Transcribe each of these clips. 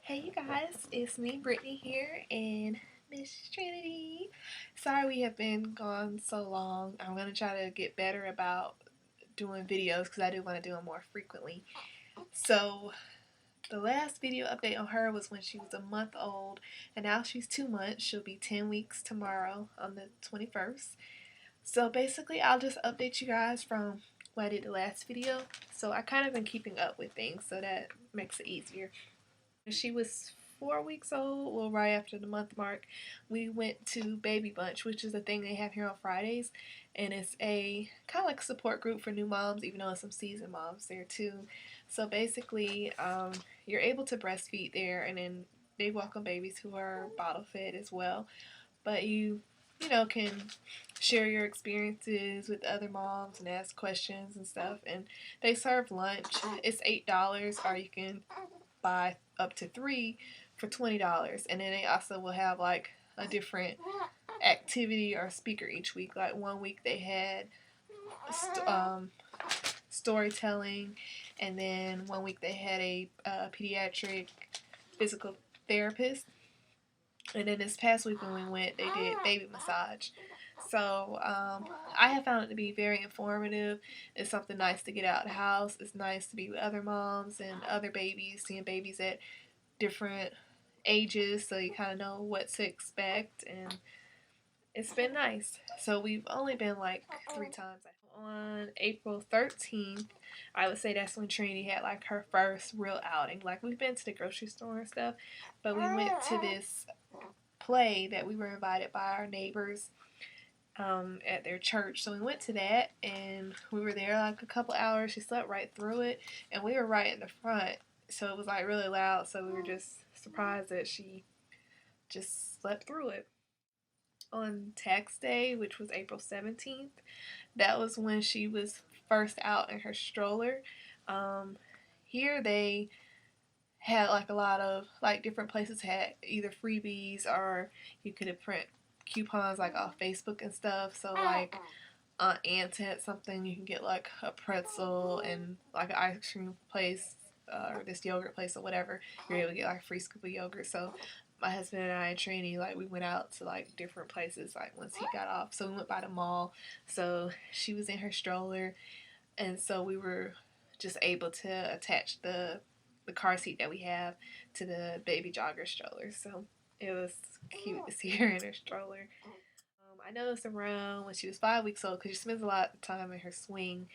Hey you guys, it's me Brittany here and Miss Trinity. Sorry we have been gone so long. I'm going to try to get better about doing videos because I do want to do them more frequently. So the last video update on her was when she was a month old, and now she's 2 months. She'll be 10 weeks tomorrow on the 21st. So basically I'll just update you guys from what I did the last video. So I kind of been keeping up with things, so that makes it easier. She was 4 weeks old, well, right after the month mark, we went to Baby Bunch, which is a thing they have here on Fridays, and it's a kind of like support group for new moms, even though there's some seasoned moms there too. So basically, you're able to breastfeed there, and then they welcome babies who are bottle fed as well. But you can share your experiences with other moms and ask questions and stuff. And they serve lunch. It's $8, or you can buy up to 3 for $20. And then they also will have like a different activity or speaker each week. Like one week they had storytelling, and then one week they had a pediatric physical therapist. And then this past week when we went, they did baby massage. So I have found it to be very informative. It's something nice to get out of the house. It's nice to be with other moms and other babies, seeing babies at different ages, so you kind of know what to expect, and it's been nice. So we've only been like 3 times. On April 13th, I would say that's when Trinity had like her first real outing. Like we've been to the grocery store and stuff, but we went to this play that we were invited by our neighbors at their church. So we went to that, and we were there like a couple hours. She slept right through it, and we were right in the front, so it was like really loud. So we were just surprised that she just slept through it. On tax day, which was April 17th, that was when she was first out in her stroller. Here they had like a lot of like different places had either freebies, or you could print coupons like off Facebook and stuff. So like Aunt Aunt's had something, you can get like a pretzel, and like an ice cream place or this yogurt place or whatever, you're able to get like a free scoop of yogurt. So my husband and I and Trini, like we went out to like different places like once he got off. So we went by the mall. So she was in her stroller, and so we were just able to attach the car seat that we have to the baby jogger stroller. So it was cute to see her in her stroller. I noticed around when she was 5 weeks old, because she spends a lot of time in her swing.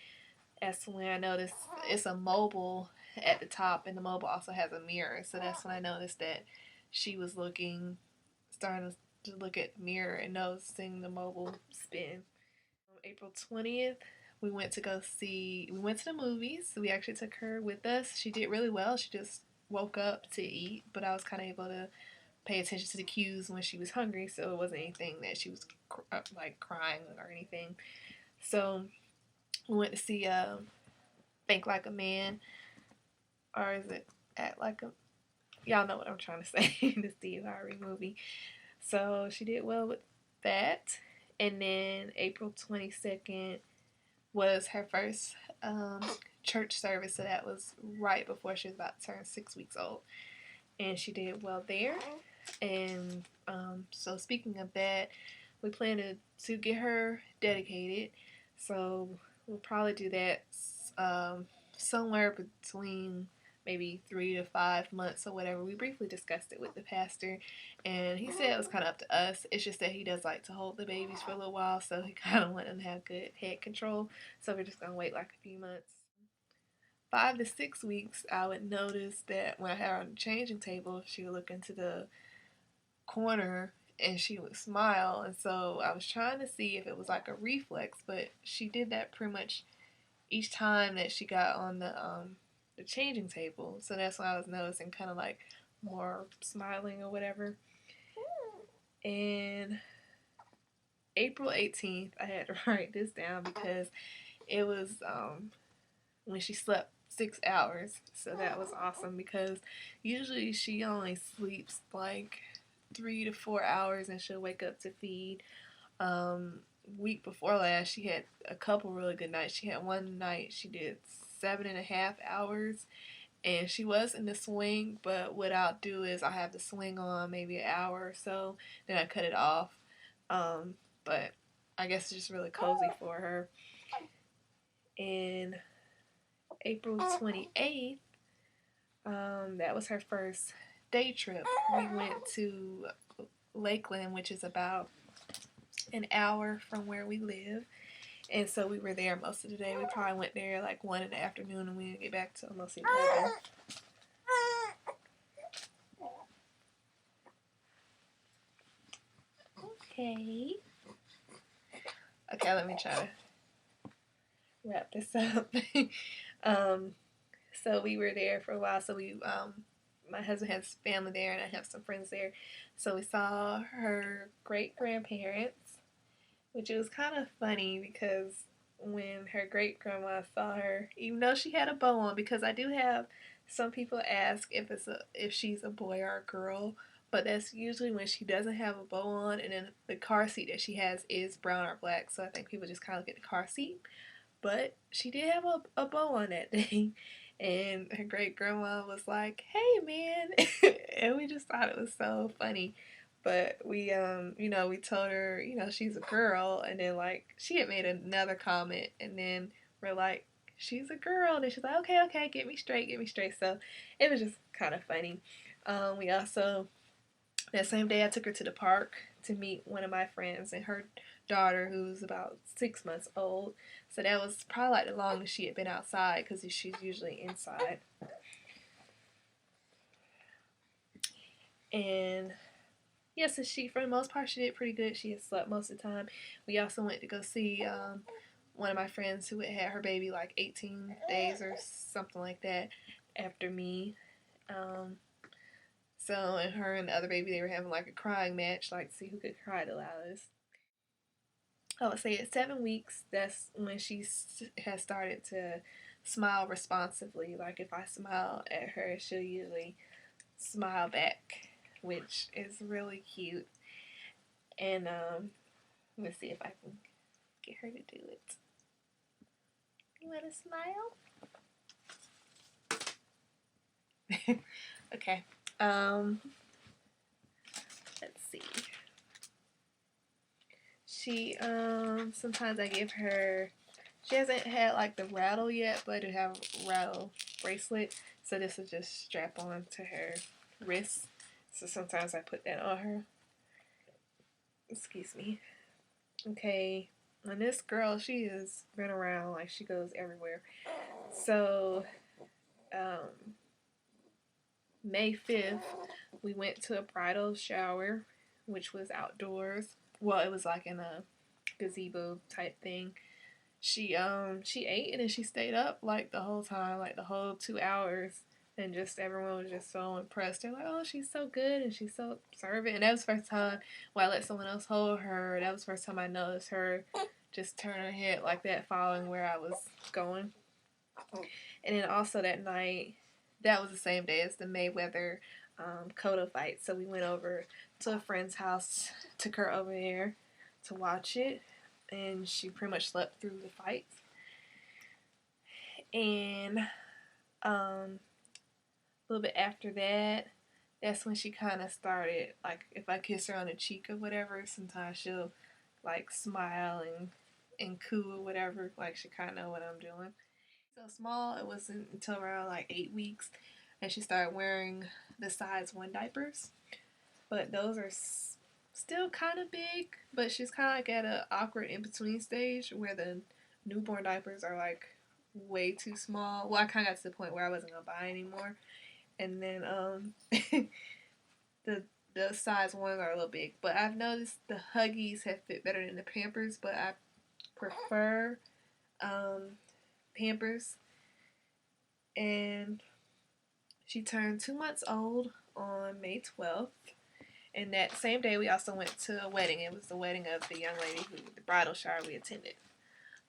That's when I noticed it's a mobile at the top, and the mobile also has a mirror. So that's when I noticed that she was starting to look at the mirror and noticing the mobile spin. April 20th, we went to the movies. We actually took her with us. She did really well. She just woke up to eat, but I was kind of able to pay attention to the cues when she was hungry, so it wasn't anything that she was like crying or anything. So we went to see Think Like a Man, or is it Act Like a? Y'all know what I'm trying to say. The Steve Harvey movie. So she did well with that. And then April 22nd was her first church service, so that was right before she was about to turn 6 weeks old, and she did well there. And so speaking of that, we plan to get her dedicated, so we'll probably do that somewhere between maybe 3 to 5 months or whatever. We briefly discussed it with the pastor, and he said it was kind of up to us. It's just that he does like to hold the babies for a little while, so he kind of wanted them to have good head control. So we're just gonna wait like a few months. 5 to 6 weeks, I would notice that when I had her on the changing table, she would look into the corner and she would smile. And so I was trying to see if it was like a reflex, but she did that pretty much each time that she got on the changing table. So that's why I was noticing kind of like more smiling or whatever. And April 18th, I had to write this down because it was when she slept 6 hours. So that was awesome, because usually she only sleeps like 3 to 4 hours and she'll wake up to feed. Week before last, she had a couple really good nights. She had one night she did 7.5 hours, and she was in the swing, but what I'll do is I have the swing on maybe an hour or so, then I cut it off. But I guess it's just really cozy for her. And April 28th, that was her first day trip. We went to Lakeland, which is about an hour from where we live. And so we were there most of the day. We probably went there like 1 in the afternoon, and we didn't get back till almost 11. Okay. Okay, let me try to wrap this up. So we were there for a while. So my husband has family there, and I have some friends there. So we saw her great grandparents, which was kind of funny because when her great grandma saw her, even though she had a bow on, because I do have some people ask if she's a boy or a girl, but that's usually when she doesn't have a bow on, and then the car seat that she has is brown or black. So I think people just kind of look at the car seat. But she did have a bow on that day. And her great grandma was like, "Hey, man," and we just thought it was so funny. But we told her, she's a girl, and then like she had made another comment, and then we're like, "She's a girl," and then she's like, "Okay, okay, get me straight, get me straight." So it was just kind of funny. We also that same day I took her to the park to meet one of my friends and her daughter, who's about 6 months old. So that was probably like the longest she had been outside because she's usually inside. And yeah, so she, for the most part, she did pretty good. She had slept most of the time. We also went to go see one of my friends who had her baby like 18 days or something like that after me. And her and the other baby, they were having like a crying match, like to see who could cry the loudest. I would say at 7 weeks, that's when she has started to smile responsively. Like if I smile at her, she'll usually smile back, which is really cute. And let's see if I can get her to do it. You want to smile? Okay. Let's see. She sometimes I give her. She hasn't had like the rattle yet, but I do have a rattle bracelet. So this is just strap on to her wrist. So sometimes I put that on her. Excuse me. Okay. And this girl, she has been around, like she goes everywhere. So May 5th, we went to a bridal shower, which was outdoors. Well, it was like in a gazebo type thing. She ate and then she stayed up like the whole time, like the whole 2 hours, and just everyone was just so impressed. They're like, "Oh, she's so good and she's so observant." And that was the first time when I let someone else hold her. That was the first time I noticed her just turn her head like that, following where I was going. And then also that night, that was the same day as the Mayweather Cotto fight. So we went over to a friend's house, took her over there to watch it, and she pretty much slept through the fights. And a little bit after that, that's when she kind of started, like, if I kiss her on the cheek or whatever, sometimes she'll, like, smile and coo or whatever, like, she kind of know what I'm doing. So small, it wasn't until around, like, 8 weeks that she started wearing the size 1 diapers. But those are still kind of big, but she's kind of like at an awkward in-between stage where the newborn diapers are, like, way too small. Well, I kind of got to the point where I wasn't going to buy anymore. And then the size 1s are a little big. But I've noticed the Huggies have fit better than the Pampers, but I prefer Pampers. And she turned 2 months old on May 12th. And that same day, we also went to a wedding. It was the wedding of the young lady the bridal shower we attended.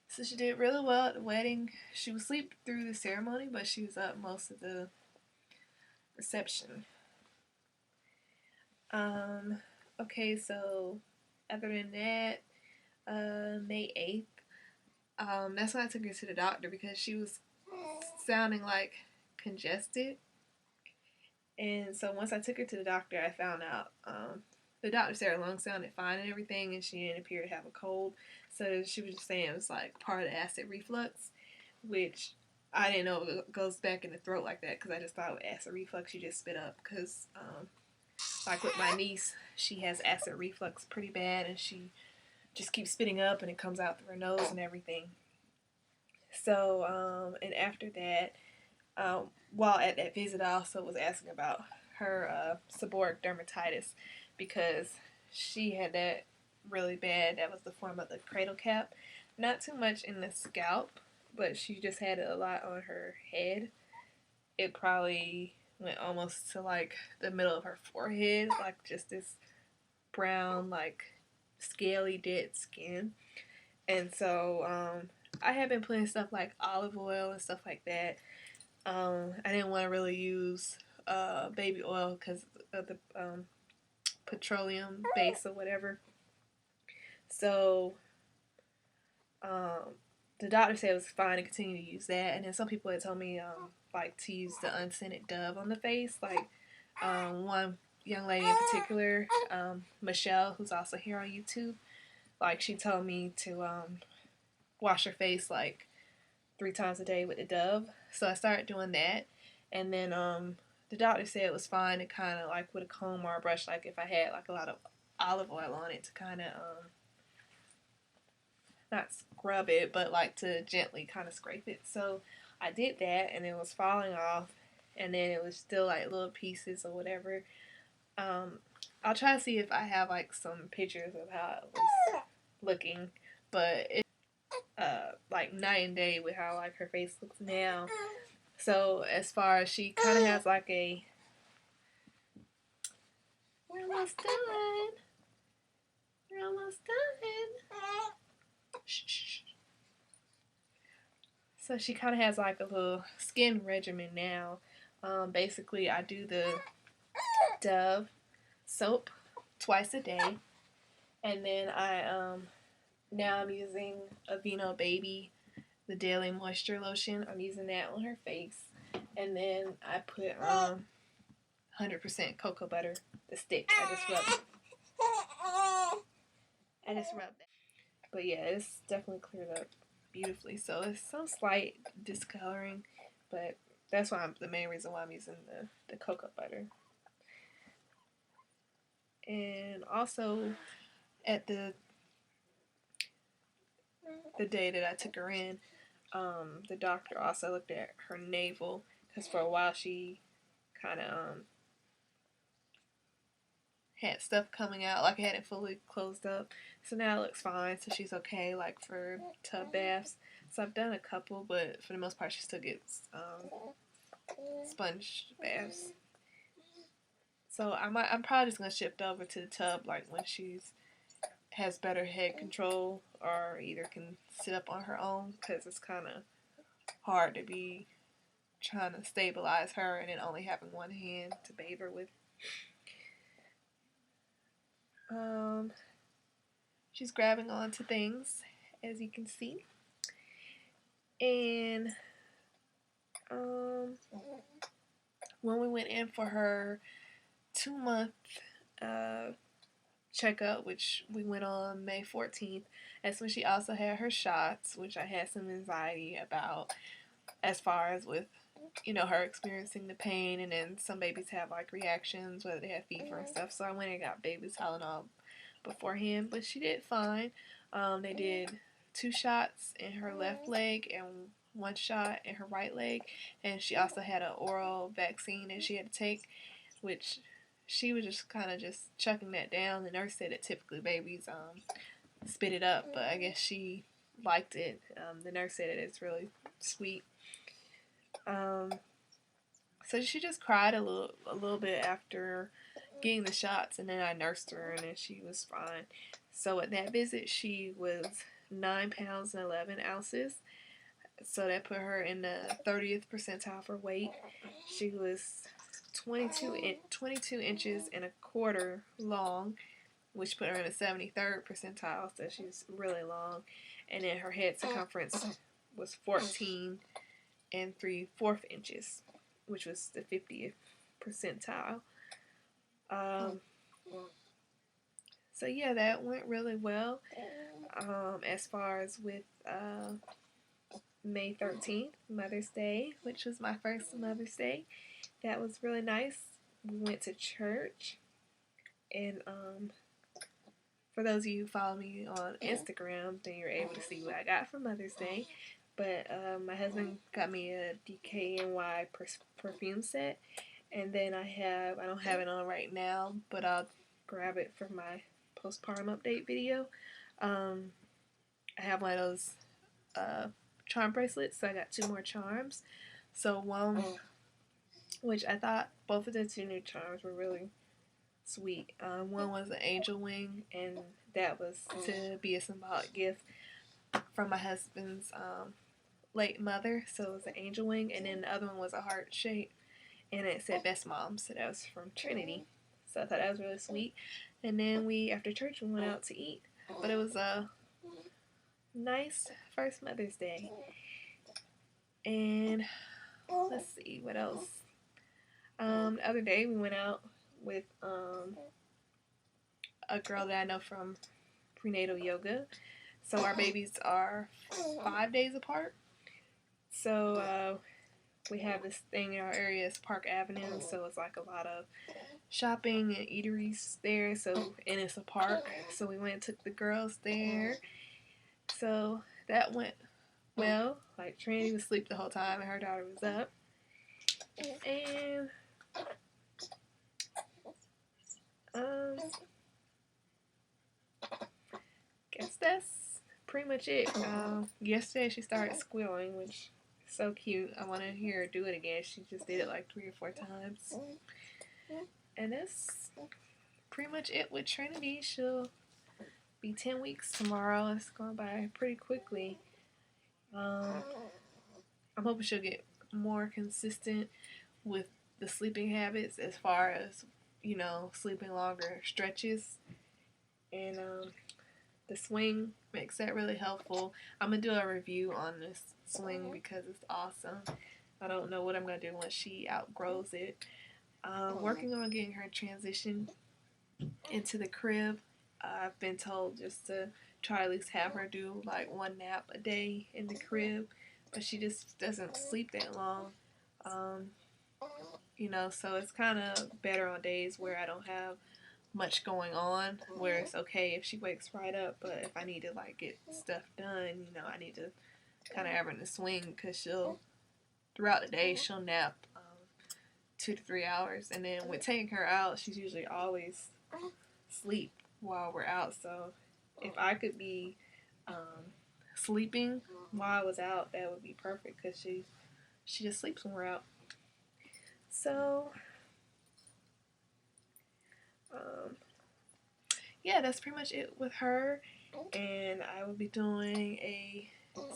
So she did really well at the wedding. She was asleep through the ceremony, but she was up most of the reception. Okay, so other than that, May 8th, that's when I took her to the doctor because she was sounding like congested. And so once I took her to the doctor, I found out the doctor said her lungs sounded fine and everything, and she didn't appear to have a cold. So she was just saying it was like part of the acid reflux, which I didn't know it goes back in the throat like that, because I just thought with acid reflux you just spit up. Because like with my niece, she has acid reflux pretty bad, and she just keeps spitting up, and it comes out through her nose and everything. So and after that, while at that visit, I also was asking about her seborrheic dermatitis, because she had that really bad. That was the form of the cradle cap. Not too much in the scalp, but she just had it a lot on her head. It probably went almost to like the middle of her forehead, like just this brown, like scaly, dead skin. And so I have been putting stuff like olive oil and stuff like that. I didn't want to really use baby oil because of the petroleum base or whatever. So the doctor said it was fine to continue to use that. And then some people had told me like to use the unscented Dove on the face. Like one young lady in particular, Michelle, who's also here on YouTube, like she told me to wash her face like 3 times a day with the Dove. So I started doing that. And then the doctor said it was fine to kind of like with a comb or a brush, like if I had like a lot of olive oil on it, to kind of not scrub it, but like to gently kind of scrape it. So I did that, and it was falling off, and then it was still like little pieces or whatever. I'll try to see if I have like some pictures of how it was looking, but it's like night and day with how like her face looks now. So as far as she kind of has like a, we're almost done. We're almost done. Shh. So she kind of has like a little skin regimen now. Basically, I do the Dove soap twice a day, and then now I'm using Aveeno Baby, the daily moisture lotion. I'm using that on her face, and then I put 100% cocoa butter, the stick. I just rub that. But yeah, it's definitely cleared up beautifully. So it's some slight discoloring, but that's why the main reason why I'm using the cocoa butter. And also at the day that I took her in, the doctor also looked at her navel, because for a while she kind of had stuff coming out, like it hadn't fully closed up. So now it looks fine, so she's okay, like for tub baths. So I've done a couple, but for the most part she still gets sponge baths. So I'm probably just gonna shift over to the tub like when she's has better head control, or either can sit up on her own, because it's kind of hard to be trying to stabilize her and then only having one hand to bathe her with. She's grabbing onto things, as you can see. And when we went in for her 2-month checkup, which we went on May 14th, that's when she also had her shots, which I had some anxiety about, as far as with, you know, her experiencing the pain. And then some babies have like reactions, whether they have fever and stuff. So I went and got baby Tylenol beforehand, but she did fine. They did 2 shots in her left leg and 1 shot in her right leg, and she also had an oral vaccine that she had to take, which she was just kind of just chucking that down. The nurse said that typically babies spit it up, but I guess she liked it. The nurse said it's really sweet. So she just cried a little bit after getting the shots, and then I nursed her, and then she was fine. So at that visit, she was 9 pounds and 11 ounces. So that put her in the 30th percentile for weight. She was 22 inches and a quarter long, which put her in the 73rd percentile, so she's really long. And then her head circumference was 14 and 3/4 inches. which was the 50th percentile. So yeah, that went really well. As far as with May 13th, Mother's Day, which was my first Mother's Day, that was really nice. We went to church, and for those of you who follow me on Instagram, then you're able to see what I got for Mother's Day. But my husband got me a DKNY perfume set, and then I don't have it on right now, but I'll grab it for my postpartum update video. I have one of those charm bracelets, so I got 2 more charms. So one, which I thought both of the 2 new charms were really sweet. One was an angel wing, and that was to be a symbolic gift from my husband's late mother, so it was an angel wing, and then the other one was a heart shape, and it said best mom, so that was from Trinity. So I thought that was really sweet. And then after church, we went out to eat, but it was a nice first Mother's Day. And let's see what else. The other day we went out with a girl that I know from prenatal yoga. So our babies are 5 days apart. So we have this thing in our area, it's Park Avenue, so it's like a lot of shopping and eateries there. So, and it's a park, so we went and took the girls there. So that went well. Like Trinity was asleep the whole time, and her daughter was up. And guess that's pretty much it. Yesterday she started squealing, which is so cute. I want to hear her do it again. She just did it like 3 or 4 times. And that's pretty much it with Trinity. She'll be 10 weeks tomorrow. It's going by pretty quickly. I'm hoping she'll get more consistent with the sleeping habits as far as, you know, sleeping longer stretches. And the swing makes that really helpful. I'm going to do a review on this swing because it's awesome. I don't know what I'm going to do once she outgrows it. Working on getting her transition into the crib. I've been told just to try to at least have her do like 1 nap a day in the crib, but she just doesn't sleep that long. You know, so it's kind of better on days where I don't have much going on, where it's okay if she wakes right up, but if I need to like get stuff done, you know, I need to kind of have her in the swing, because throughout the day she'll nap 2 to 3 hours, and then with taking her out, she's usually always asleep while we're out. So if I could be sleeping while I was out, that would be perfect, because she just sleeps when we're out. So yeah, that's pretty much it with her, and I will be doing a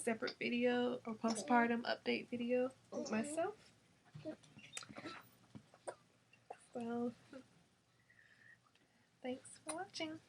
separate video or postpartum update video with myself. So thanks for watching.